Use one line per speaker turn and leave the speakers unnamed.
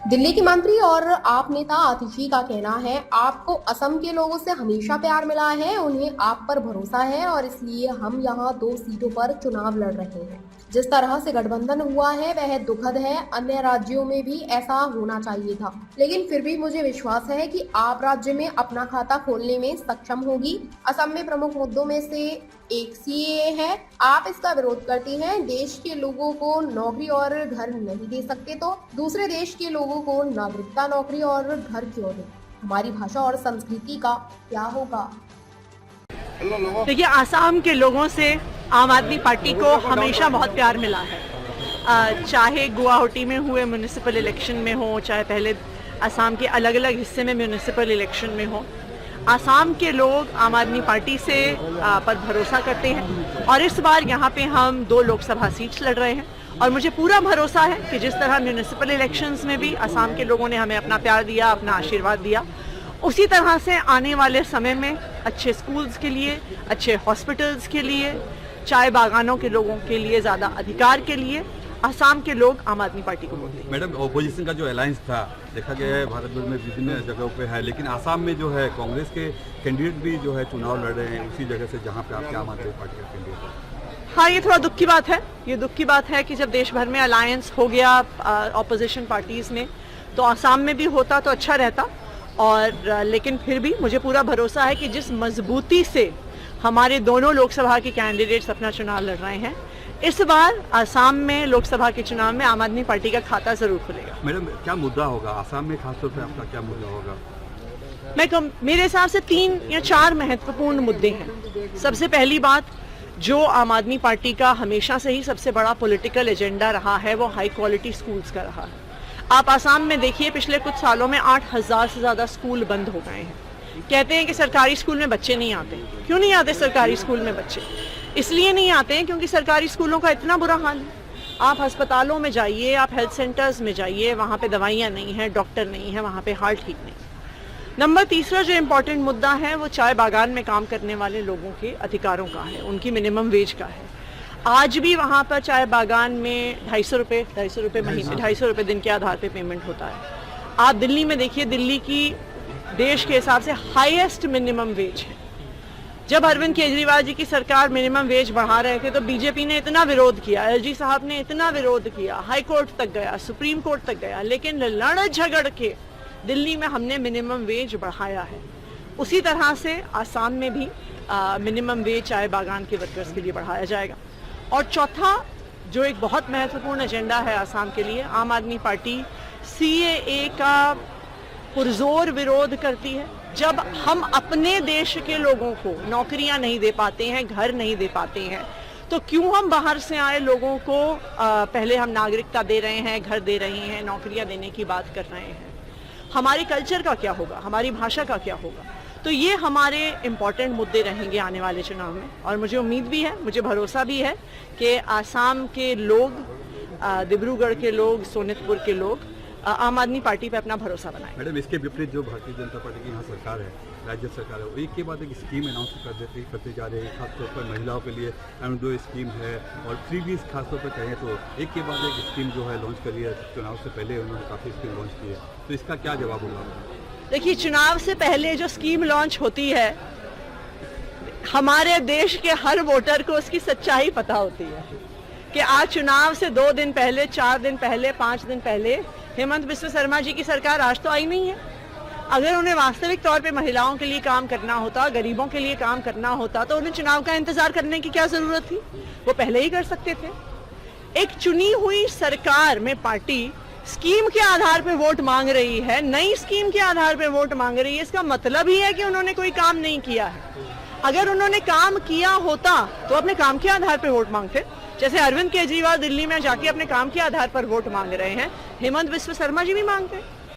दिल्ली की मंत्री और आप नेता आतिशी का कहना है आपको असम के लोगों से हमेशा प्यार मिला है, उन्हें आप पर भरोसा है और इसलिए हम यहाँ 2 सीटों पर चुनाव लड़ रहे हैं। जिस तरह से गठबंधन हुआ है वह दुखद है, अन्य राज्यों में भी ऐसा होना चाहिए था, लेकिन फिर भी मुझे विश्वास है कि आप राज्य में अपना खाता खोलने में सक्षम होगी। असम में प्रमुख मुद्दों में से एक सीएए है। आप इसका विरोध करती हैं, देश के लोगों को नौकरी और घर नहीं दे सकते तो दूसरे देश के लोगों को नागरिकता, नौकरी और घर क्यों दें? हमारी भाषा और संस्कृति का क्या होगा?
देखिए, आसाम के लोगों से आम आदमी पार्टी को हमेशा बहुत प्यार मिला है। चाहे गुवाहाटी में हुए म्यूनिसिपल इलेक्शन में हो, चाहे पहले आसाम के अलग अलग हिस्से में म्यूनिसिपल इलेक्शन में हो, आसाम के लोग आम आदमी पार्टी से पर भरोसा करते हैं। और इस बार यहाँ पे हम 2 लोकसभा सीट्स लड़ रहे हैं और मुझे पूरा भरोसा है कि जिस तरह म्यूनिसिपल इलेक्शंस में भी आसाम के लोगों ने हमें अपना प्यार दिया, अपना आशीर्वाद दिया, उसी तरह से आने वाले समय में अच्छे स्कूल्स के लिए, अच्छे हॉस्पिटल्स के लिए, चाय बागानों के लोगों के लिए, ज़्यादा अधिकार के लिए आसाम के लोग आम आदमी पार्टी को वोट देंगे।
मैडम, ओपोजिशन का जो अलायंस था देखा गया है भारत भर में विभिन्न जगहों पे है, लेकिन आसाम में जो है कांग्रेस के कैंडिडेट भी जो है चुनाव लड़ रहे हैं उसी जगह से जहां पे आपके आम आदमी पार्टी का कैंडिडेट है।
हाँ, ये थोड़ा दुख की बात है। ये दुख की बात है कि जब देश भर में अलायंस हो गया ऑपोजिशन पार्टीज में, तो आसाम में भी होता तो अच्छा रहता। और लेकिन फिर भी मुझे पूरा भरोसा है कि जिस मजबूती से हमारे दोनों लोकसभा के कैंडिडेट्स अपना चुनाव लड़ रहे हैं, इस बार आसाम में लोकसभा के चुनाव में आम आदमी पार्टी का खाता जरूर खुलेगा।
मैडम, क्या मुद्दा होगा आसाम में, खासतौर पे आपका क्या मुद्दा होगा?
मेरे हिसाब से 3 या 4 महत्वपूर्ण मुद्दे हैं। सबसे पहली बात, जो आम आदमी पार्टी का हमेशा से ही सबसे बड़ा पॉलिटिकल एजेंडा रहा है, वो हाई क्वालिटी स्कूल्स का रहा है। आप आसाम में देखिए, पिछले कुछ सालों में 8,000 से ज़्यादा स्कूल बंद हो गए हैं। कहते हैं कि सरकारी स्कूल में बच्चे नहीं आते। क्यों नहीं आते सरकारी स्कूल में बच्चे? इसलिए नहीं आते हैं क्योंकि सरकारी स्कूलों का इतना बुरा हाल है। आप अस्पतालों में जाइए, आप हेल्थ सेंटर्स में जाइए, वहाँ पे दवाइयाँ नहीं हैं, डॉक्टर नहीं है, वहाँ पे हाल ठीक नहीं। नंबर तीसरा जो इम्पोर्टेंट मुद्दा है वो चाय बागान में काम करने वाले लोगों के अधिकारों का है, उनकी मिनिमम वेज का है। आज भी वहाँ पर चाय बागान में 250 रुपये महीने, 250 रुपये दिन के आधार पे पेमेंट होता है। आप दिल्ली में देखिए, दिल्ली की देश के हिसाब से हाईएस्ट मिनिमम वेज है। जब अरविंद केजरीवाल जी की सरकार मिनिमम वेज बढ़ा रहे थे तो बीजेपी ने इतना विरोध किया, एलजी साहब ने इतना विरोध किया, हाई कोर्ट तक गया, सुप्रीम कोर्ट तक गया, लेकिन लड़ झगड़ के दिल्ली में हमने मिनिमम वेज बढ़ाया है। उसी तरह से आसाम में भी मिनिमम वेज चाय बागान के वर्कर्स के लिए बढ़ाया जाएगा। और चौथा जो एक बहुत महत्वपूर्ण एजेंडा है आसाम के लिए, आम आदमी पार्टी सीएए का पुरजोर विरोध करती है। जब हम अपने देश के लोगों को नौकरियां नहीं दे पाते हैं, घर नहीं दे पाते हैं, तो क्यों हम बाहर से आए लोगों को पहले हम नागरिकता दे रहे हैं, घर दे रहे हैं, नौकरियां देने की बात कर रहे हैं? हमारे कल्चर का क्या होगा, हमारी भाषा का क्या होगा? तो ये हमारे इम्पॉर्टेंट मुद्दे रहेंगे आने वाले चुनाव में। और मुझे उम्मीद भी है, मुझे भरोसा भी है कि आसाम के लोग, डिब्रूगढ़ के लोग, सोनितपुर के लोग आम आदमी पार्टी पे अपना भरोसा बनाए।
मैडम, इसके विपरीत जो भारतीय जनता पार्टी की यहाँ सरकार है, राज्य सरकार है, वो एक के बाद एक स्कीम अनाउंस करते जा रहे हैं। खासतौर पर महिलाओं के लिए M2 स्कीम है और फ्रीबीज खासतौर पर कहें तो एक के बाद एक स्कीम जो है लॉन्च करी है। चुनाव से पहले उन्होंने काफ़ी स्कीम लॉन्च की है, तो इसका क्या जवाब होगा? देखिए,
चुनाव से पहले जो स्कीम लॉन्च होती है, हमारे देश के हर वोटर को उसकी सच्चाई पता होती है कि आज चुनाव से 2 दिन पहले, 4 दिन पहले, 5 दिन पहले हेमंत बिस्वा शर्मा जी की सरकार आज तो आई नहीं है। अगर उन्हें वास्तविक तौर पे महिलाओं के लिए काम करना होता, गरीबों के लिए काम करना होता, तो उन्हें चुनाव का इंतजार करने की क्या जरूरत थी? वो पहले ही कर सकते थे। एक चुनी हुई सरकार में पार्टी स्कीम के आधार पे वोट मांग रही है, नई स्कीम के आधार पे वोट मांग रही है, इसका मतलब ही है कि उन्होंने कोई काम नहीं किया है। अगर उन्होंने काम किया होता तो अपने काम के आधार पे वोट मांगते। जैसे अरविंद केजरीवाल दिल्ली में जाके अपने काम के आधार पर वोट मांग रहे हैं, हेमंत बिस्वा शर्मा जी भी मांगते हैं।